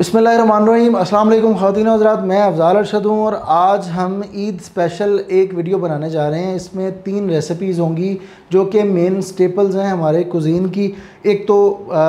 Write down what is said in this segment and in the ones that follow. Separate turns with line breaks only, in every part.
बिस्मिल्लाहिर्रहमानिर्रहीम। अस्सलाम वालेकुम ख़वातीन व हज़रात, मैं अफ़ज़ाल अरशद हूँ और आज हम ईद स्पेशल एक वीडियो बनाने जा रहे हैं। इसमें 3 रेसिपीज़ होंगी जो कि मेन स्टेपल्स हैं हमारे कुज़ीन की। एक तो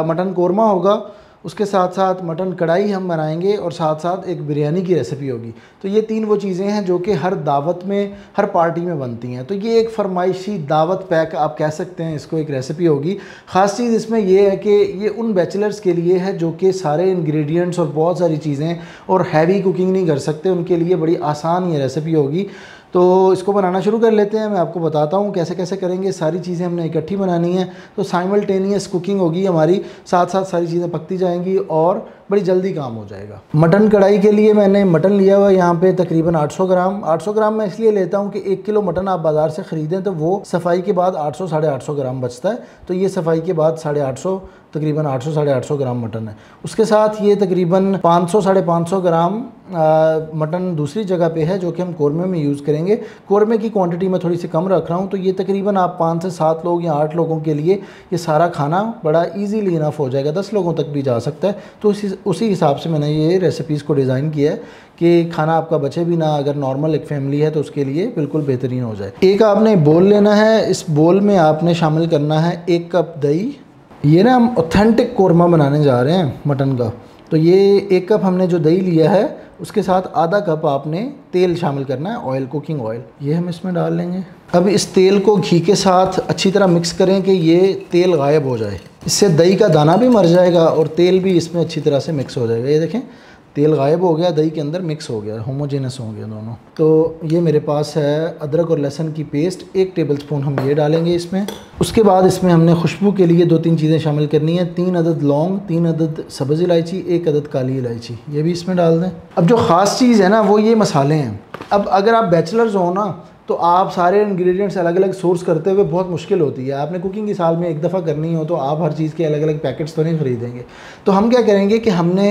मटन कोरमा होगा, उसके साथ साथ मटन कढ़ाई हम बनाएंगे और साथ साथ एक बिरयानी की रेसिपी होगी। तो ये 3 वो चीज़ें हैं जो कि हर दावत में, हर पार्टी में बनती हैं। तो ये एक फरमाइशी दावत पैक आप कह सकते हैं, इसको एक रेसिपी होगी। ख़ास चीज़ इसमें ये है कि ये उन बैचलर्स के लिए है जो कि सारे इंग्रेडिएंट्स और बहुत सारी चीज़ें और हैवी कुकिंग नहीं कर सकते, उनके लिए बड़ी आसान ये रेसिपी होगी। तो इसको बनाना शुरू कर लेते हैं। मैं आपको बताता हूँ कैसे कैसे करेंगे। सारी चीज़ें हमने इकट्ठी बनानी है, तो साइमल्टेनियस कुकिंग होगी हमारी, साथ साथ सारी चीज़ें पकती जाएंगी और बड़ी जल्दी काम हो जाएगा। मटन कढ़ाई के लिए मैंने मटन लिया हुआ है यहाँ पे तकरीबन 800 ग्राम। 800 ग्राम मैं इसलिए लेता हूँ कि 1 किलो मटन आप बाज़ार से ख़रीदें तो वो सफाई के बाद 800 साढ़े 800 ग्राम बचता है। तो ये सफाई के बाद 850 तकरीबन 800 साढ़े 800 ग्राम मटन है। उसके साथ ये तकरीबन 500 साढ़े 500 ग्राम मटन दूसरी जगह पे है जो कि हम कोरमे में यूज़ करेंगे। कोरमे की क्वांटिटी मैं थोड़ी सी कम रख रहा हूँ, तो ये तकरीबन आप 5 से 7 लोग या 8 लोगों के लिए ये सारा खाना बड़ा इजीली इनफ हो जाएगा। 10 लोगों तक भी जा सकता है। तो उसी हिसाब से मैंने ये रेसिपीज़ को डिज़ाइन किया है कि खाना आपका बचे भी ना, अगर नॉर्मल एक फैमिली है तो उसके लिए बिल्कुल बेहतरीन हो जाए। एक आपने बोल लेना है, इस बोल में आपने शामिल करना है 1 कप दही। ये ना हम ऑथेंटिक कोरमा बनाने जा रहे हैं मटन का। तो ये 1 कप हमने जो दही लिया है उसके साथ आधा कप आपने तेल शामिल करना है, ऑयल, कुकिंग ऑयल। ये हम इसमें डाल लेंगे। अब इस तेल को घी के साथ अच्छी तरह मिक्स करें कि ये तेल गायब हो जाए। इससे दही का दाना भी मर जाएगा और तेल भी इसमें अच्छी तरह से मिक्स हो जाएगा। ये देखें, तेल गायब हो गया, दही के अंदर मिक्स हो गया, होमोजेनस हो गया दोनों। तो ये मेरे पास है अदरक और लहसुन की पेस्ट, 1 टेबलस्पून हम ये डालेंगे इसमें। उसके बाद इसमें हमने खुशबू के लिए 2-3 चीज़ें शामिल करनी है। 3 अदद लौंग, 3 अदद सब्ज़ इलायची, 1 अदद काली इलायची, ये भी इसमें डाल दें। अब जो ख़ास चीज़ है ना वो ये मसाले हैं। अब अगर आप बैचलर्स हो ना तो आप सारे इंग्रेडिएंट्स अलग अलग सोर्स करते हुए बहुत मुश्किल होती है। आपने कुकिंग की साल में एक दफ़ा करनी हो तो आप हर चीज़ के अलग अलग पैकेट्स तो नहीं ख़रीदेंगे। तो हम क्या करेंगे कि हमने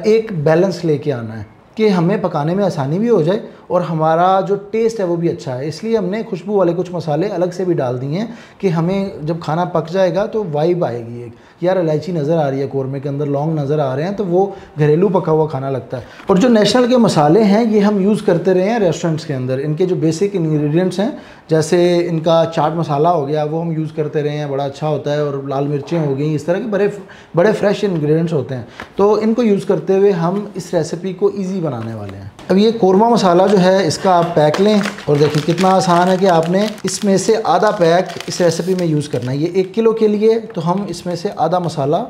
एक बैलेंस लेके आना है कि हमें पकाने में आसानी भी हो जाए और हमारा जो टेस्ट है वो भी अच्छा है। इसलिए हमने खुशबू वाले कुछ मसाले अलग से भी डाल दिए हैं कि हमें जब खाना पक जाएगा तो वाइब आएगी एक, यार इलायची नज़र आ रही है कोरमे के अंदर, लौंग नज़र आ रहे हैं, तो वो घरेलू पका हुआ खाना लगता है। और जो नेशनल के मसाले हैं ये हम यूज़ करते रहे हैं रेस्टोरेंट्स के अंदर। इनके जो बेसिक इंग्रेडिएंट्स हैं, जैसे इनका चाट मसाला हो गया, वो हम यूज़ करते रहे हैं, बड़ा अच्छा होता है। और लाल मिर्चें हो गई, इस तरह के बड़े फ्रेश इंग्रेडिएंट्स होते हैं। तो इनको यूज़ करते हुए हम इस रेसिपी को ईजी बनाने वाले हैं। अब ये कोरमा मसाला जो है इसका आप पैक लें और देखिए कितना आसान है कि आपने इसमें से आधा पैक इस रेसिपी में यूज़ करना है। ये 1 किलो के लिए तो हम इसमें से आधा मसाला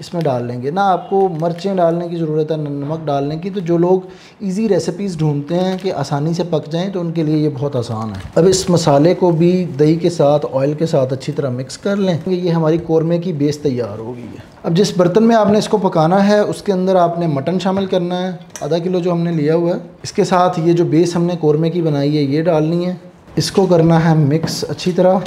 इसमें डाल लेंगे। ना आपको मिर्चें डालने की ज़रूरत है, नमक डालने की। तो जो लोग इजी रेसिपीज़ ढूंढते हैं कि आसानी से पक जाएं तो उनके लिए ये बहुत आसान है। अब इस मसाले को भी दही के साथ, ऑयल के साथ अच्छी तरह मिक्स कर लें। ये हमारी कोरमे की बेस तैयार हो गई है। अब जिस बर्तन में आपने इसको पकाना है उसके अंदर आपने मटन शामिल करना है, आधा किलो जो हमने लिया हुआ है। इसके साथ ये जो बेस हमने कोरमे की बनाई है ये डालनी है। इसको करना है मिक्स अच्छी तरह।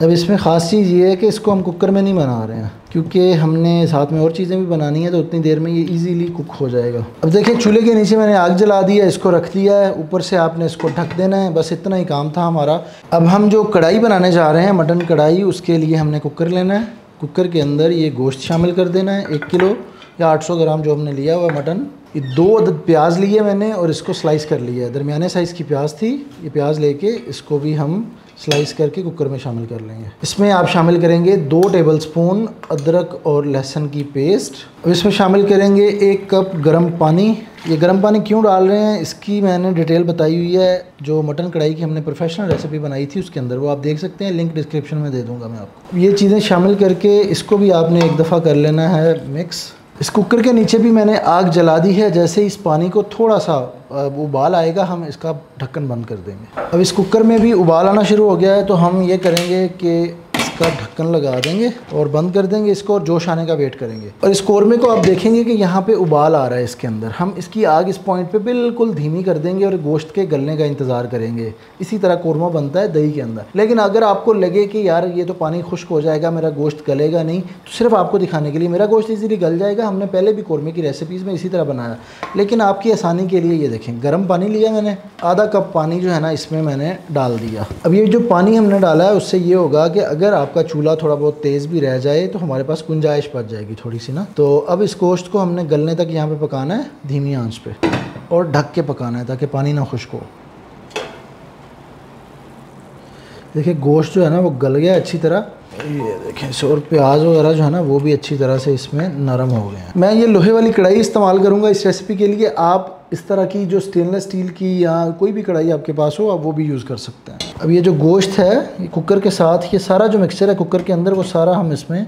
अब इसमें ख़ास चीज़ ये है कि इसको हम कुकर में नहीं बना रहे हैं क्योंकि हमने साथ में और चीज़ें भी बनानी है, तो उतनी देर में ये इजीली कुक हो जाएगा। अब देखिए चूल्हे के नीचे मैंने आग जला दी है, इसको रख दिया है, ऊपर से आपने इसको ढक देना है। बस इतना ही काम था हमारा। अब हम जो कढ़ाई बनाने जा रहे हैं, मटन कढ़ाई, उसके लिए हमने कुकर लेना है। कुकर के अंदर ये गोश्त शामिल कर देना है, 1 किलो या 800 ग्राम जो हमने लिया हुआ मटन। ये 2 अदद प्याज लिए मैंने और इसको स्लाइस कर लिया है। दरमियाने साइज़ की प्याज थी। ये प्याज लेके इसको भी हम स्लाइस करके कुकर में शामिल कर लेंगे। इसमें आप शामिल करेंगे 2 टेबलस्पून अदरक और लहसुन की पेस्ट। अब इसमें शामिल करेंगे 1 कप गर्म पानी। ये गर्म पानी क्यों डाल रहे हैं इसकी मैंने डिटेल बताई हुई है, जो मटन कढ़ाई की हमने प्रोफेशनल रेसिपी बनाई थी उसके अंदर, वो आप देख सकते हैं, लिंक डिस्क्रिप्शन में दे दूँगा मैं आपको। ये चीज़ें शामिल करके इसको भी आपने एक दफ़ा कर लेना है मिक्स। इस कुकर के नीचे भी मैंने आग जला दी है। जैसे इस पानी को थोड़ा सा उबाल आएगा हम इसका ढक्कन बंद कर देंगे। अब इस कुकर में भी उबाल आना शुरू हो गया है तो हम ये करेंगे कि इसका ढक्कन लगा देंगे और बंद कर देंगे इसको और जोश आने का वेट करेंगे। और इस कोरमे को आप देखेंगे कि यहाँ पे उबाल आ रहा है इसके अंदर। हम इसकी आग इस पॉइंट पे बिल्कुल धीमी कर देंगे और गोश्त के गलने का इंतज़ार करेंगे। इसी तरह कोरमा बनता है दही के अंदर। लेकिन अगर आपको लगे कि यार ये तो पानी खुश्क हो जाएगा, मेरा गोश्त गलेगा नहीं, तो सिर्फ आपको दिखाने के लिए, मेरा गोश्त इजीली गल जाएगा। हमने पहले भी कोरमे की रेसिपीज़ में इसी तरह बनाया, लेकिन आपकी आसानी के लिए ये देखें, गर्म पानी लिया मैंने, आधा कप पानी जो है ना इसमें मैंने डाल दिया। अब ये जो पानी हमने डाला है उससे ये होगा कि अगर आप आपका चूल्हा थोड़ा बहुत तेज़ भी रह जाए तो हमारे पास गुंजाइश बच जाएगी थोड़ी सी ना। तो अब इस गोश्त को हमने गलने तक यहाँ पे पकाना है धीमी आंच पे, और ढक के पकाना है ताकि पानी ना खुश्क हो। देखिए गोश्त जो है ना वो गल गया अच्छी तरह, ये देखें, और प्याज वगैरह जो है ना वो भी अच्छी तरह से इसमें नरम हो गए हैं। मैं ये लोहे वाली कढ़ाई इस्तेमाल करूँगा इस रेसिपी के लिए। आप इस तरह की जो स्टेनलेस स्टील की या कोई भी कढ़ाई आपके पास हो आप वो भी यूज़ कर सकते हैं। अब ये जो गोश्त है ये कुकर के साथ, ये सारा जो मिक्सचर है कुकर के अंदर वो सारा हम इसमें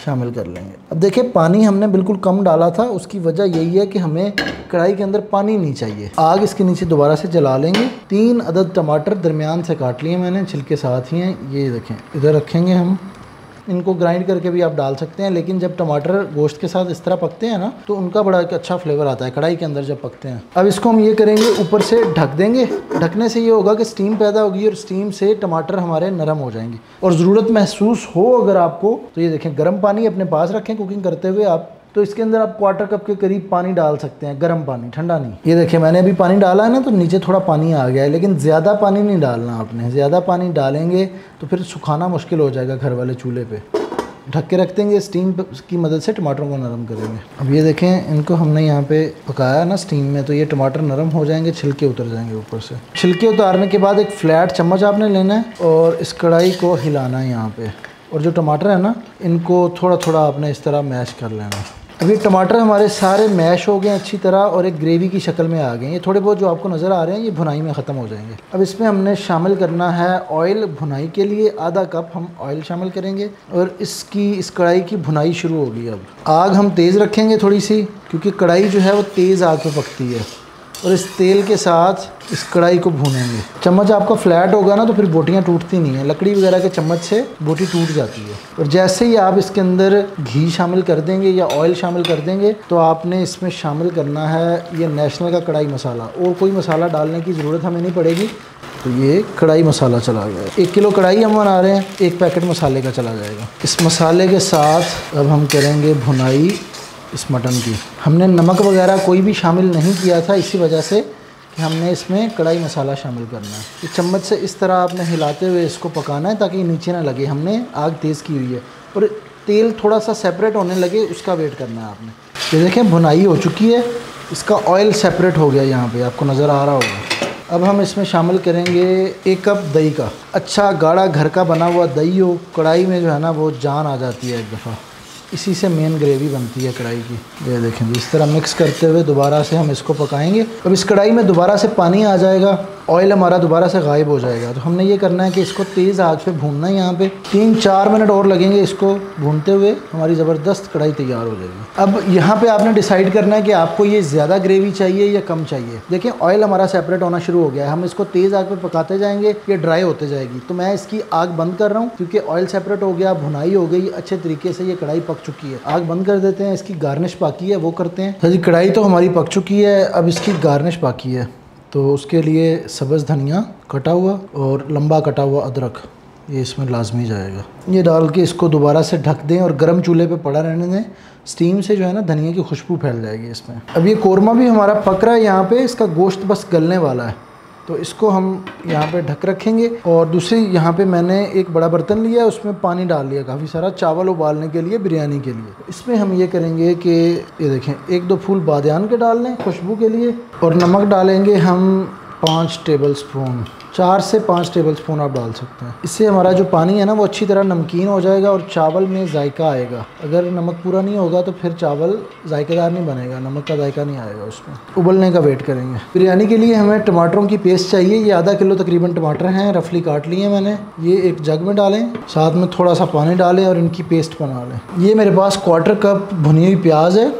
शामिल कर लेंगे। अब देखिए पानी हमने बिल्कुल कम डाला था, उसकी वजह यही है कि हमें कढ़ाई के अंदर पानी नहीं चाहिए। आग इसके नीचे दोबारा से जला लेंगे। 3 अदद टमाटर दरमियान से काट लिए मैंने, छिलके साथ ही हैं, ये देखें इधर रखेंगे हम। इनको ग्राइंड करके भी आप डाल सकते हैं, लेकिन जब टमाटर गोश्त के साथ इस तरह पकते हैं ना तो उनका बड़ा एक अच्छा फ्लेवर आता है कढ़ाई के अंदर जब पकते हैं। अब इसको हम ये करेंगे, ऊपर से ढक देंगे। ढकने से ये होगा कि स्टीम पैदा होगी और स्टीम से टमाटर हमारे नरम हो जाएंगे। और ज़रूरत महसूस हो अगर आपको तो ये देखें गर्म पानी अपने पास रखें कुकिंग करते हुए आप, तो इसके अंदर आप 1/4 कप के करीब पानी डाल सकते हैं, गर्म पानी, ठंडा नहीं। ये देखिए मैंने अभी पानी डाला है ना तो नीचे थोड़ा पानी आ गया है, लेकिन ज़्यादा पानी नहीं डालना आपने। ज़्यादा पानी डालेंगे तो फिर सुखाना मुश्किल हो जाएगा घर वाले चूल्हे पे। ढक के रख देंगे, स्टीम की मदद से टमाटरों को नरम करेंगे। अब ये देखें इनको हमने यहाँ पे पकाया ना स्टीम में, तो ये टमाटर नरम हो जाएंगे, छिलके उतर जाएंगे ऊपर से। छिलके उतारने के बाद एक फ्लैट चम्मच आपने लेना है और इस कढ़ाई को हिलाना है यहाँ पे, और जो टमाटर है ना इनको थोड़ा थोड़ा आपने इस तरह मैश कर लेना है। अब ये टमाटर हमारे सारे मैश हो गए अच्छी तरह और एक ग्रेवी की शक्ल में आ गए। ये थोड़े बहुत जो आपको नज़र आ रहे हैं ये भुनाई में ख़त्म हो जाएंगे। अब इसमें हमने शामिल करना है ऑयल। भुनाई के लिए आधा कप हम ऑयल शामिल करेंगे और इस कढ़ाई की भुनाई शुरू होगी। अब आग हम तेज़ रखेंगे थोड़ी सी, क्योंकि कढ़ाई जो है वो तेज़ आग पे पकती है, और इस तेल के साथ इस कढ़ाई को भूनेंगे। चम्मच आपका फ्लैट होगा ना तो फिर बोटियाँ टूटती नहीं हैं, लकड़ी वगैरह के चम्मच से बोटी टूट जाती है। और जैसे ही आप इसके अंदर घी शामिल कर देंगे या ऑयल शामिल कर देंगे तो आपने इसमें शामिल करना है ये नेशनल का कढ़ाई मसाला, और कोई मसाला डालने की ज़रूरत हमें नहीं पड़ेगी। तो ये कढ़ाई मसाला चला गया। 1 किलो कढ़ाई हम बना रहे हैं, 1 पैकेट मसाले का चला जाएगा। इस मसाले के साथ अब हम करेंगे भुनाई इस मटन की। हमने नमक वगैरह कोई भी शामिल नहीं किया था, इसी वजह से कि हमने इसमें कढ़ाई मसाला शामिल करना है। इस चम्मच से इस तरह आपने हिलाते हुए इसको पकाना है ताकि नीचे ना लगे। हमने आग तेज़ की हुई है और तेल थोड़ा सा सेपरेट होने लगे उसका वेट करना है आपने। ये देखें भुनाई हो चुकी है, इसका ऑयल सेपरेट हो गया, यहाँ पे आपको नज़र आ रहा होगा। अब हम इसमें शामिल करेंगे 1 कप दही का, अच्छा गाढ़ा घर का बना हुआ दही हो। कढ़ाई में जो है ना वो जान आ जाती है एक दफ़ा, इसी से मेन ग्रेवी बनती है कढ़ाई की। ये देखें इस तरह मिक्स करते हुए दोबारा से हम इसको पकाएंगे। अब इस कढ़ाई में दोबारा से पानी आ जाएगा, ऑयल हमारा दोबारा से गायब हो जाएगा। तो हमने ये करना है कि इसको तेज़ आग पे भूनना है। यहाँ पे 3-4 मिनट और लगेंगे इसको भूनते हुए, हमारी ज़बरदस्त कढ़ाई तैयार हो जाएगी। अब यहाँ पे आपने डिसाइड करना है कि आपको ये ज़्यादा ग्रेवी चाहिए या कम चाहिए। देखिए ऑयल हमारा सेपरेट होना शुरू हो गया है, हम इसको तेज़ आग पे पकाते जाएंगे, ये ड्राई होते जाएगी। तो मैं इसकी आग बंद कर रहा हूँ क्योंकि ऑयल सेपरेट हो गया, भुनाई हो गई अच्छे तरीके से, ये कढ़ाई पक चुकी है। आग बंद कर देते हैं, इसकी गार्निश बाकी है वो करते हैं। जी कढ़ाई तो हमारी पक चुकी है, अब इसकी गार्निश बाकी है। तो उसके लिए सब्ज़ धनिया कटा हुआ और लंबा कटा हुआ अदरक ये इसमें लाजमी जाएगा। ये डाल के इसको दोबारा से ढक दें और गर्म चूल्हे पे पड़ा रहने दें। स्टीम से जो है ना धनिया की खुशबू फैल जाएगी इसमें। अब ये कोरमा भी हमारा पक रहा है, यहाँ पे इसका गोश्त बस गलने वाला है, तो इसको हम यहाँ पे ढक रखेंगे। और दूसरी यहाँ पे मैंने एक बड़ा बर्तन लिया है, उसमें पानी डाल लिया काफ़ी सारा, चावल उबालने के लिए, बिरयानी के लिए। इसमें हम ये करेंगे कि ये देखें 1-2 फूल बादियान के डाल लें खुशबू के लिए, और नमक डालेंगे हम 5 टेबल स्पून, 4 से 5 टेबल स्पून आप डाल सकते हैं। इससे हमारा जो पानी है ना वो अच्छी तरह नमकीन हो जाएगा और चावल में जायका आएगा। अगर नमक पूरा नहीं होगा तो फिर चावल जायकेदार नहीं बनेगा, नमक का जायका नहीं आएगा उसमें। उबलने का वेट करेंगे। बिरयानी के लिए हमें टमाटरों की पेस्ट चाहिए। ये आधा किलो तकरीबन टमाटर हैं, रफली काट लिए हैं मैंने। ये एक जग में डालें, साथ में थोड़ा सा पानी डालें और इनकी पेस्ट बना लें। ये मेरे पास 1/4 कप भुनी हुई प्याज है,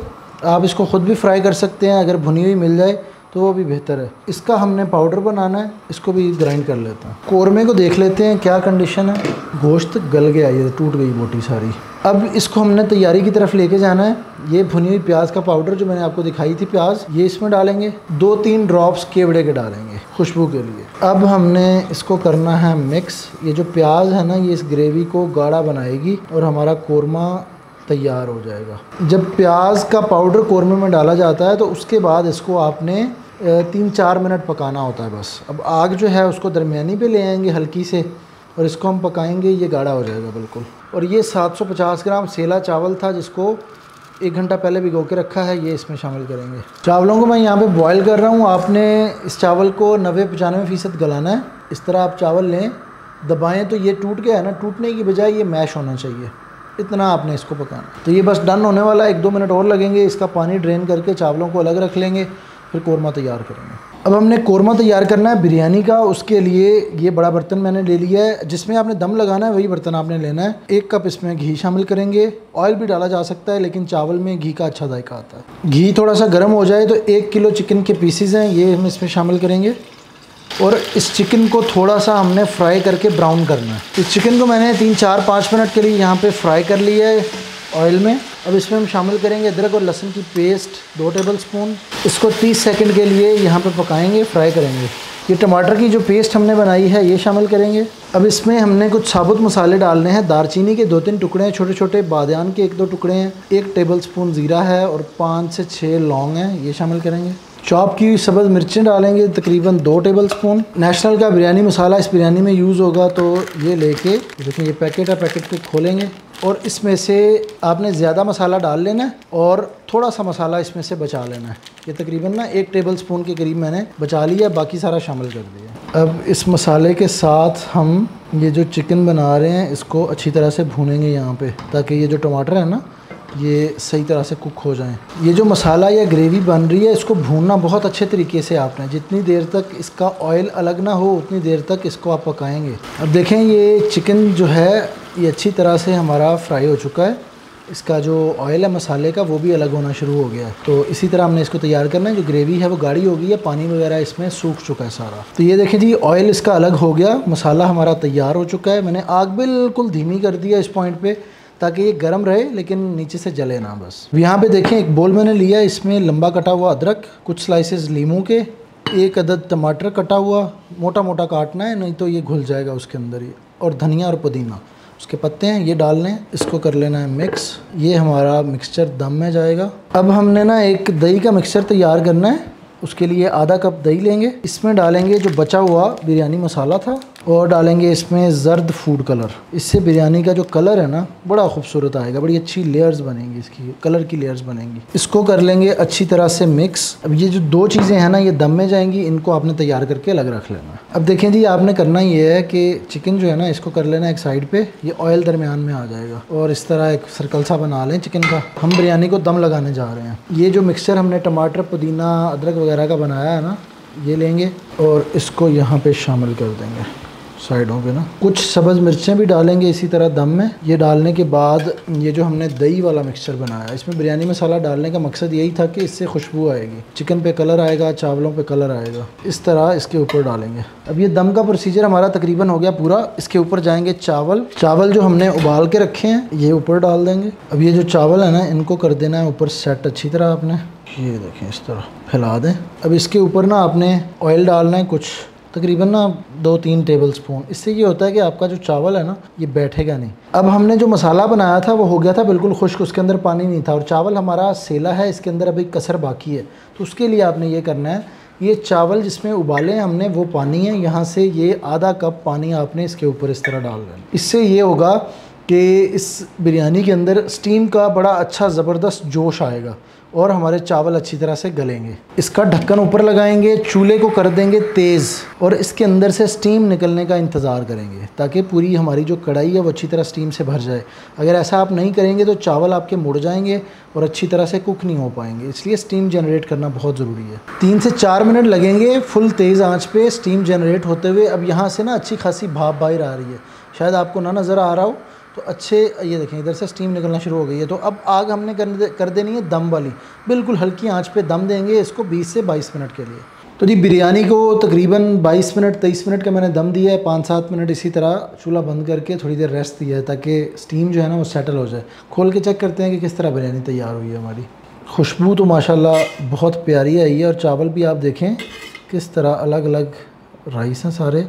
आप इसको ख़ुद भी फ्राई कर सकते हैं, अगर भुनी हुई मिल जाए तो वो भी बेहतर है। इसका हमने पाउडर बनाना है, इसको भी ग्राइंड कर लेते हैं। कोरमे को देख लेते हैं क्या कंडीशन है। गोश्त गल गया, ये टूट गई बोटी सारी। अब इसको हमने तैयारी की तरफ लेके जाना है। ये भुनी हुई प्याज का पाउडर जो मैंने आपको दिखाई थी प्याज, ये इसमें डालेंगे। 2-3 ड्रॉप्स केवड़े के डालेंगे खुशबू के लिए। अब हमने इसको करना है मिक्स। ये जो प्याज है ना ये इस ग्रेवी को गाढ़ा बनाएगी और हमारा कोरमा तैयार हो जाएगा। जब प्याज का पाउडर कोरमे में डाला जाता है तो उसके बाद इसको आपने 3-4 मिनट पकाना होता है बस। अब आग जो है उसको दरमियानी पे ले आएंगे हल्की से, और इसको हम पकाएंगे, ये गाढ़ा हो जाएगा बिल्कुल। और ये 750 ग्राम सेला चावल था जिसको 1 घंटा पहले भिगो के रखा है, ये इसमें शामिल करेंगे। चावलों को मैं यहाँ पे बॉईल कर रहा हूँ। आपने इस चावल को 90-95% गलाना है। इस तरह आप चावल लें, दबाएं तो ये टूट गया है ना, टूटने की बजाय ये मैश होना चाहिए, इतना आपने इसको पकाना। तो ये बस डन होने वाला है, 1-2 मिनट और लगेंगे। इसका पानी ड्रेन करके चावलों को अलग रख लेंगे, फिर कौरमा तैयार करेंगे। अब हमने कौरमा तैयार करना है बिरयानी का। उसके लिए ये बड़ा बर्तन मैंने ले लिया है, जिसमें आपने दम लगाना है वही बर्तन आपने लेना है। 1 कप इसमें घी शामिल करेंगे। ऑयल भी डाला जा सकता है, लेकिन चावल में घी का अच्छा जायका आता है। घी थोड़ा सा गर्म हो जाए तो 1 किलो चिकन के पीसीज हैं, ये हम इसमें शामिल करेंगे। और इस चिकन को थोड़ा सा हमने फ्राई करके ब्राउन करना है। इस चिकन को मैंने 3-4-5 मिनट के लिए यहाँ पे फ्राई कर लिया है ऑयल में। अब इसमें हम शामिल करेंगे अदरक और लहसुन की पेस्ट 2 टेबलस्पून। इसको 30 सेकंड के लिए यहाँ पे पकाएंगे, फ्राई करेंगे। ये टमाटर की जो पेस्ट हमने बनाई है ये शामिल करेंगे। अब इसमें हमने कुछ साबुत मसाले डालने हैं। दालचीनी के 2-3 टुकड़े हैं छोटे छोटे, बादियान के 1-2 टुकड़े हैं, 1 टेबलस्पून ज़ीरा है और 5 से 6 लौंग हैं, ये शामिल करेंगे। चॉप की हुई सब्ज़ मिर्चें डालेंगे तकरीबन 2 टेबलस्पून। नेशनल का बिरयानी मसाला इस बिरयानी में यूज़ होगा, तो ये लेके देखिए ये पैकेट है, पैकेट को खोलेंगे और इसमें से आपने ज़्यादा मसाला डाल लेना है और थोड़ा सा मसाला इसमें से बचा लेना है। ये तकरीबन ना 1 टेबलस्पून के करीब मैंने बचा लिया, बाकी सारा शामिल कर दिया। अब इस मसाले के साथ हम ये जो चिकन बना रहे हैं इसको अच्छी तरह से भूनेंगे यहाँ पे, ताकि ये जो टमाटर है ना ये सही तरह से कुक हो जाएं। ये जो मसाला या ग्रेवी बन रही है इसको भूनना बहुत अच्छे तरीके से आपने, जितनी देर तक इसका ऑयल अलग ना हो उतनी देर तक इसको आप पकाएंगे। अब देखें ये चिकन जो है ये अच्छी तरह से हमारा फ्राई हो चुका है। इसका जो ऑयल है मसाले का वो भी अलग होना शुरू हो गया है। तो इसी तरह हमने इसको तैयार करना है। जो ग्रेवी है वो गाढ़ी हो गई है, पानी वगैरह इसमें सूख चुका है सारा। तो ये देखें जी ऑयल इसका अलग हो गया, मसाला हमारा तैयार हो चुका है। मैंने आग बिल्कुल धीमी कर दिया इस पॉइंट पे, ताकि ये गर्म रहे लेकिन नीचे से जले ना बस। यहाँ पे देखें एक बोल मैंने लिया, इसमें लंबा कटा हुआ अदरक, कुछ स्लाइसेस लीमू के, 1 अदद टमाटर कटा हुआ, मोटा मोटा काटना है नहीं तो ये घुल जाएगा उसके अंदर ही, और धनिया और पुदीना उसके पत्ते हैं ये डालने हैं। इसको कर लेना है मिक्स। ये हमारा मिक्सचर दम में जाएगा। अब हमने ना एक दही का मिक्सचर तैयार करना है। उसके लिए आधा कप दही लेंगे, इसमें डालेंगे जो बचा हुआ बिरयानी मसाला था और डालेंगे इसमें जर्द फूड कलर। इससे बिरयानी का जो कलर है ना बड़ा खूबसूरत आएगा, बड़ी अच्छी लेयर्स बनेंगी, इसकी कलर की लेयर्स बनेंगी। इसको कर लेंगे अच्छी तरह से मिक्स। अब ये जो 2 चीज़ें हैं ना ये दम में जाएंगी, इनको आपने तैयार करके अलग रख लेना। अब देखें जी आपने करना ये है कि चिकन जो है ना इसको कर लेना एक साइड पे, ये ऑयल दरमियान में आ जाएगा और इस तरह एक सर्कल सा बना लें चिकन का। हम बिरयानी को दम लगाने जा रहे हैं। ये जो मिक्सचर हमने टमाटर पुदीना अदरक वगैरह का बनाया है ना ये लेंगे और इसको यहाँ पे शामिल कर देंगे साइडों पे ना। कुछ सब्ज़ मिर्चें भी डालेंगे इसी तरह दम में। ये डालने के बाद ये जो हमने दही वाला मिक्सचर बनाया, इसमें बिरयानी मसाला डालने का मकसद यही था कि इससे खुशबू आएगी, चिकन पे कलर आएगा, चावलों पे कलर आएगा। इस तरह इसके ऊपर डालेंगे। अब ये दम का प्रोसीजर हमारा तकरीबन हो गया पूरा। इसके ऊपर जाएंगे चावल जो हमने उबाल के रखे हैं ये ऊपर डाल देंगे। अब ये जो चावल है ना इनको कर देना है ऊपर सेट अच्छी तरह आपने, ये देखें इस तरह फैला दें। अब इसके ऊपर ना आपने ऑयल डालना है कुछ तकरीबन ना 2-3 टेबलस्पून। इससे ये होता है कि आपका जो चावल है ना ये बैठेगा नहीं। अब हमने जो मसाला बनाया था वो हो गया था बिल्कुल खुश्क, उसके अंदर पानी नहीं था और चावल हमारा सेला है, इसके अंदर अभी कसर बाकी है। तो उसके लिए आपने ये करना है, ये चावल जिसमें उबाले हैं हमने वो पानी है, यहाँ से ये आधा कप पानी आपने इसके ऊपर इस तरह डाल देना। इससे ये होगा कि इस बिरयानी के अंदर स्टीम का बड़ा अच्छा ज़बरदस्त जोश आएगा और हमारे चावल अच्छी तरह से गलेंगे। इसका ढक्कन ऊपर लगाएंगे, चूल्हे को कर देंगे तेज़ और इसके अंदर से स्टीम निकलने का इंतज़ार करेंगे ताकि पूरी हमारी जो कढ़ाई है वो अच्छी तरह स्टीम से भर जाए। अगर ऐसा आप नहीं करेंगे तो चावल आपके मुड़ जाएंगे और अच्छी तरह से कुक नहीं हो पाएंगे, इसलिए स्टीम जनरेट करना बहुत ज़रूरी है। 3 से 4 मिनट लगेंगे फुल तेज़ आँच पर स्टीम जनरेट होते हुए। अब यहाँ से ना अच्छी खासी भाप बाहर आ रही है, शायद आपको ना नज़र आ रहा हो तो अच्छे, ये देखें इधर से स्टीम निकलना शुरू हो गई है। तो अब आग हमने कर देनी है दम वाली, बिल्कुल हल्की आंच पे दम देंगे इसको 20 से 22 मिनट के लिए। तो जी बिरयानी को तकरीबन 22 मिनट 23 मिनट का मैंने दम दिया है। 5-7 मिनट इसी तरह चूल्हा बंद करके थोड़ी देर रेस्ट दिया है ताकि स्टीम जो है ना वो सेटल हो जाए। खोल के चेक करते हैं कि किस तरह बिरयानी तैयार हुई है हमारी। खुशबू तो माशाल्लाह बहुत प्यारी आई है और चावल भी आप देखें किस तरह अलग अलग राइस हैं सारे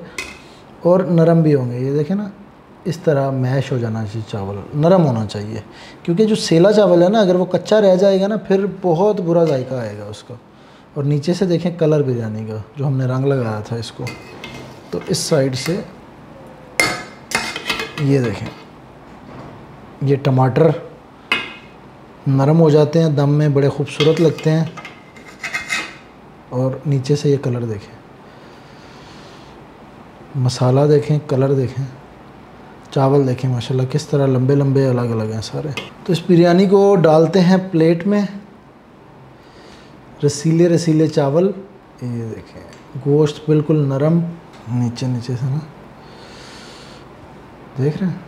और नरम भी होंगे। ये देखें ना इस तरह मैश हो जाना चाहिए, चावल नरम होना चाहिए, क्योंकि जो सेला चावल है ना अगर वो कच्चा रह जाएगा ना फिर बहुत बुरा जायका आएगा उसका। और नीचे से देखें कलर बिरयानी का जो हमने रंग लगाया था इसको, तो इस साइड से ये देखें, ये टमाटर नरम हो जाते हैं दम में, बड़े खूबसूरत लगते हैं। और नीचे से ये कलर देखें, मसाला देखें, कलर देखें, चावल देखें माशाल्लाह किस तरह लंबे लंबे अलग अलग हैं सारे। तो इस बिरयानी को डालते हैं प्लेट में, रसीले रसीले चावल, ये देखें गोश्त बिल्कुल नरम नीचे नीचे से ना, देख रहे हैं,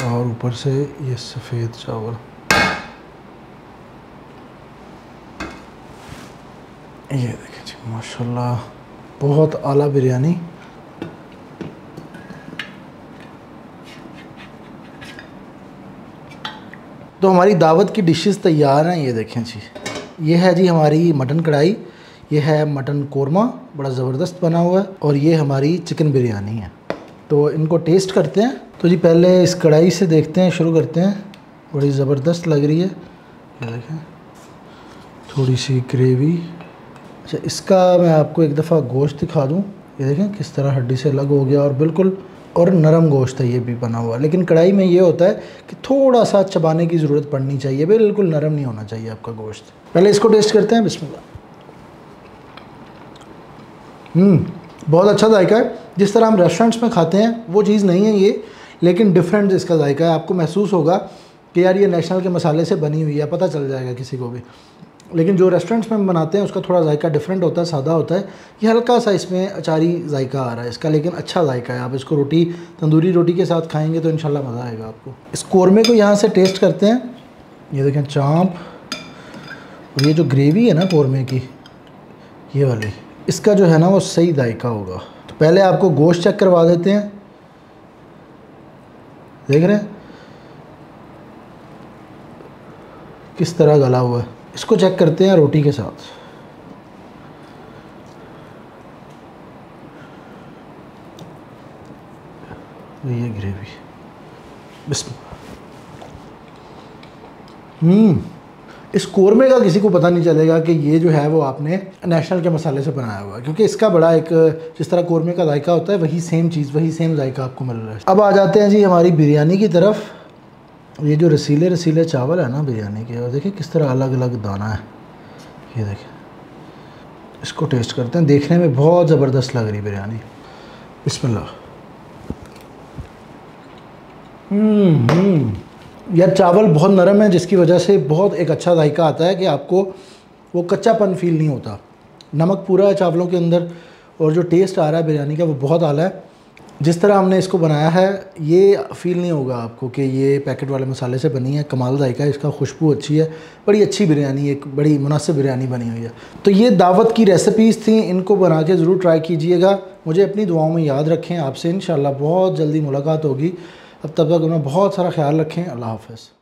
और ऊपर से ये सफ़ेद चावल। ये देखें जी माशाल्लाह बहुत आला बिरयानी। तो हमारी दावत की डिशेस तैयार हैं। ये देखें जी, ये है जी हमारी मटन कढ़ाई, ये है मटन कोरमा बड़ा ज़बरदस्त बना हुआ है, और ये हमारी चिकन बिरयानी है। तो इनको टेस्ट करते हैं। तो जी पहले इस कढ़ाई से देखते हैं, शुरू करते हैं। बड़ी ज़बरदस्त लग रही है, ये देखें थोड़ी सी ग्रेवी। अच्छा, इसका मैं आपको एक दफ़ा गोश्त दिखा दूँ। ये देखें किस तरह हड्डी से अलग हो गया, और बिल्कुल और नरम गोश्त है ये भी बना हुआ। लेकिन कढ़ाई में ये होता है कि थोड़ा सा चबाने की ज़रूरत पड़नी चाहिए, बिल्कुल नरम नहीं होना चाहिए आपका गोश्त। पहले इसको टेस्ट करते हैं, बिस्मिल्लाह। बहुत अच्छा जायका है। जिस तरह हम रेस्टोरेंट्स में खाते हैं वो चीज़ नहीं है ये, लेकिन डिफरेंट इसका जायका है। आपको महसूस होगा कि यार ये नेशनल के मसाले से बनी हुई है, पता चल जाएगा किसी को भी। लेकिन जो रेस्टोरेंट्स में हम बनाते हैं उसका थोड़ा जायका डिफरेंट होता है, सादा होता है। ये हल्का सा इसमें अचारी जायका आ रहा है इसका, लेकिन अच्छा जायका है। आप इसको रोटी, तंदूरी रोटी के साथ खाएंगे तो इंशाल्लाह मज़ा आएगा आपको। इस कोरमे को यहाँ से टेस्ट करते हैं। ये देखें चाँप, और ये जो ग्रेवी है ना कोरमे की, ये वाली, इसका जो है ना वो सही जायका होगा। तो पहले आपको गोश्त चेक करवा देते हैं। देख रहे हैं किस तरह गला हुआ है। इसको चेक करते हैं रोटी के साथ। ये ग्रेवी, इस कोरमे का किसी को पता नहीं चलेगा कि ये जो है वो आपने नेशनल के मसाले से बनाया हुआ है, क्योंकि इसका बड़ा एक, जिस तरह कोरमे का जायका होता है वही सेम चीज़, वही सेम जायका आपको मिल रहा है। अब आ जाते हैं जी हमारी बिरयानी की तरफ। ये जो रसीले रसीले चावल है ना बिरयानी के, और देखिए किस तरह अलग अलग दाना है। ये देखिए, इसको टेस्ट करते हैं। देखने में बहुत ज़बरदस्त लग रही बिरयानी। बिस्मिल्लाह। यार चावल बहुत नरम है, जिसकी वजह से बहुत एक अच्छा जायका आता है कि आपको वो कच्चापन फील नहीं होता। नमक पूरा है चावलों के अंदर, और जो टेस्ट आ रहा है बिरयानी का वो बहुत आला है। जिस तरह हमने इसको बनाया है ये फ़ील नहीं होगा आपको कि ये पैकेट वाले मसाले से बनी है। कमाल जायका है इसका, खुशबू अच्छी है, बड़ी अच्छी बिरयानी, एक बड़ी मुनासिब बिरयानी बनी हुई है। तो ये दावत की रेसिपीज़ थी, इनको बना के ज़रूर ट्राई कीजिएगा। मुझे अपनी दुआओं में याद रखें। आपसे इंशाल्लाह बहुत जल्दी मुलाकात होगी। अब तक अपना बहुत सारा ख्याल रखें। अल्लाह हाफ़िज़।